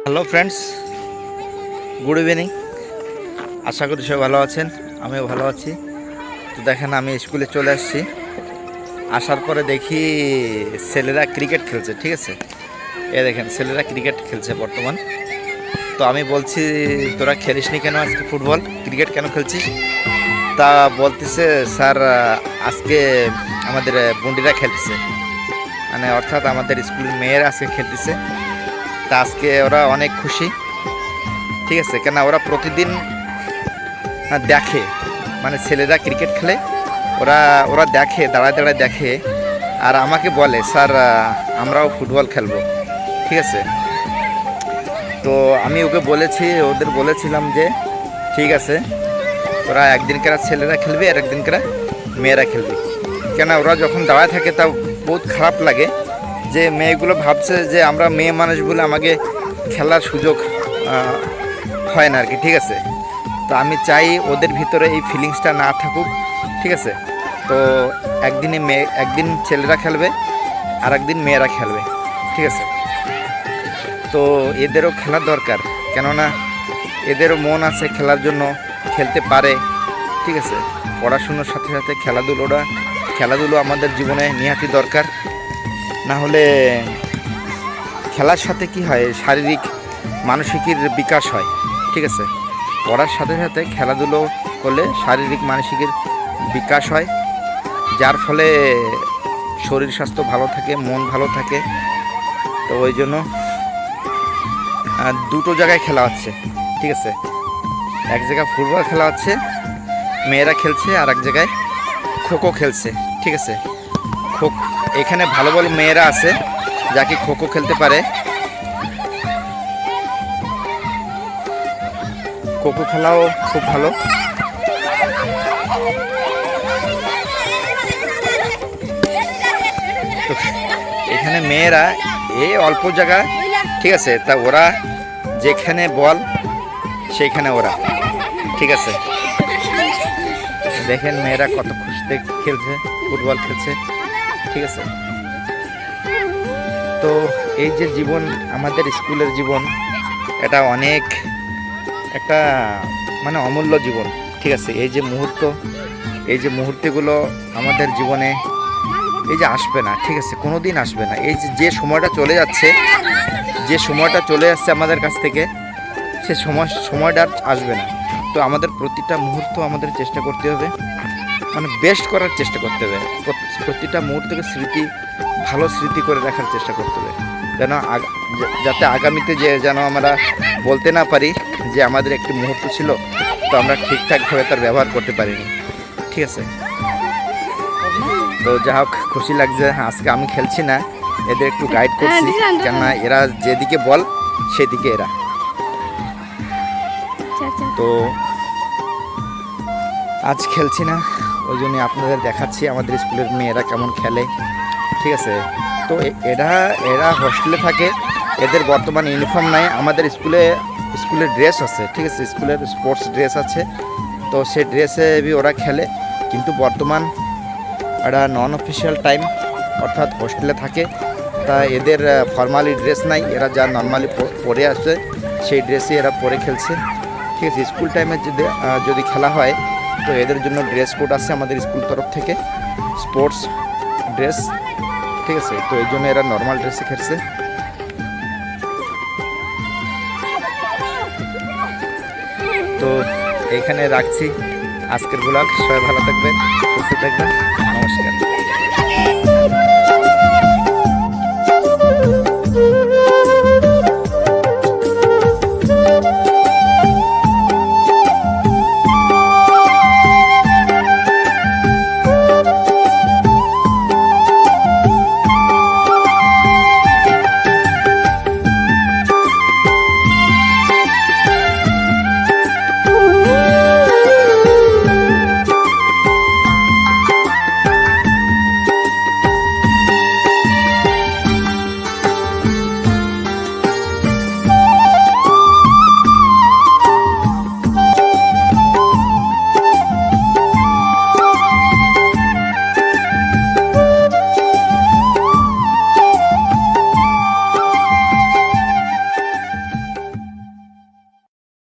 Hello friends, good evening. আশা করি সবাই ভালো আছেন, আমিও ভালো আছি। তো দেখেন, আমি স্কুলে চলে আসছি। আসার পরে দেখি ছেলেরা ক্রিকেট খেলছে। ঠিক আছে, এ দেখেন ছেলেরা ক্রিকেট খেলছে বর্তমান। তো আমি বলছি, তোরা খেলিসনি কেন আজকে ফুটবল, ক্রিকেট কেন খেলছিস? তা বলতেছে, স্যার আজকে আমাদের বন্ডিরা খেলতেছে, মানে অর্থাৎ আমাদের স্কুলের মেয়েরা আজকে খেলতেছে। তা আজকে ওরা অনেক খুশি। ঠিক আছে, কেন ওরা প্রতিদিন দেখে, মানে ছেলেরা ক্রিকেট খেলে, ওরা ওরা দেখে, দাঁড়ায় দাঁড়ায় দেখে, আর আমাকে বলে, স্যার আমরাও ফুটবল খেলবো। ঠিক আছে, তো আমি ওদের বলেছিলাম যে ঠিক আছে, ওরা একদিনকার ছেলেরা খেলবে আর একদিনকার মেয়েরা খেলবে। কেন ওরা যখন দাঁড়ায় থাকে তা বহুত খারাপ লাগে যে মেয়েগুলো ভাবছে যে আমরা মেয়ে মানুষ বলে আমাকে খেলার সুযোগ হয় না আর কি। ঠিক আছে, তো আমি চাই ওদের ভিতরে এই ফিলিংসটা না থাকুক। ঠিক আছে, তো একদিন ছেলেরা খেলবে আর একদিন মেয়েরা খেলবে। ঠিক আছে, তো এদেরও খেলার দরকার, কেননা এদেরও মন আছে খেলার জন্য, খেলতে পারে। ঠিক আছে, পড়াশুনোর সাথে সাথে খেলাধুলো আমাদের জীবনে নিহাতি দরকার। না হলে খেলার সাথে কি হয়, শারীরিক মানসিকের বিকাশ হয়। ঠিক আছে, পড়ার সাথে সাথে খেলাধুলো করলে শারীরিক মানসিকের বিকাশ হয়, যার ফলে শরীর স্বাস্থ্য ভালো থাকে, মন ভালো থাকে। তো ওই জন্য দুটো জায়গায় খেলা হচ্ছে। ঠিক আছে, এক জায়গায় ফুটবল খেলা হচ্ছে, মেয়েরা খেলছে, আর এক জায়গায় খোখো খেলছে। ঠিক আছে, এখানে ভালো ভালো মেয়েরা আছে যাকে খোখো খেলতে পারে। খোখো খেলাও খুব ভালো। এখানে মেয়েরা এই অল্প জায়গা, ঠিক আছে, তা ওরা যেখানে বল সেইখানে ওরা। ঠিক আছে, দেখেন মেয়েরা কত খুশিতে খেলছে, ফুটবল খেলছে। ঠিক আছে, তো এই যে জীবন, আমাদের স্কুলের জীবন, এটা অনেক একটা মানে অমূল্য জীবন। ঠিক আছে, এই যে মুহূর্তগুলো আমাদের জীবনে এই যে আসবে না। ঠিক আছে, কোনো দিন আসবে না। এই যে সময়টা চলে যাচ্ছে আমাদের কাছ থেকে, সে সময়টা আসবে না। তো আমাদের প্রতিটা মুহূর্ত আমাদের চেষ্টা করতে হবে, মানে বেস্ট করার চেষ্টা করতে হবে। প্রতিটা মুহূর্তকে ভালো স্মৃতি করে রাখার চেষ্টা করতে হবে, যাতে আগামীতে যেন আমরা বলতে না পারি যে আমাদের একটি মুহূর্ত ছিল, তো আমরা ঠিকঠাকভাবে তার ব্যবহার করতে পারিনি। ঠিক আছে, তো যা হোক, খুশি লাগছে। আজকে আমি খেলছি না, এদের একটু গাইড করছি, কেননা এরা যেদিকে বল সেদিকে এরা। তো আজ খেলছি না, ওই জন্য আপনাদের দেখাচ্ছি আমাদের স্কুলের মেয়েরা কেমন খেলে। ঠিক আছে, তো এরা হোস্টেলে থাকে, এদের বর্তমানে ইউনিফর্ম নাই। আমাদের স্কুলের ড্রেস আছে। ঠিক আছে, স্কুলের স্পোর্টস ড্রেস আছে, তো সেই ড্রেসে ওরা খেলে। কিন্তু বর্তমান একটা নন অফিসিয়াল টাইম, অর্থাৎ হোস্টেলে থাকে, তা এদের ফর্মালি ড্রেস নাই। এরা যা নর্মালি পরে আসে সেই ড্রেসই এরা পরে খেলছে। ঠিক আছে, স্কুল টাইমে যদি খেলা হয়, তো এদের জন্য ড্রেস কোড আছে আমাদের স্কুল তরফ থেকে, স্পোর্টস ড্রেস। ঠিক আছে, তো এই জন্য এরা নর্মাল ড্রেসে খেলছে। তো এইখানে রাখছি আজকের ব্লগ। সবাই ভালো থাকবেন, সুস্থ থাকবেন, নমস্কার।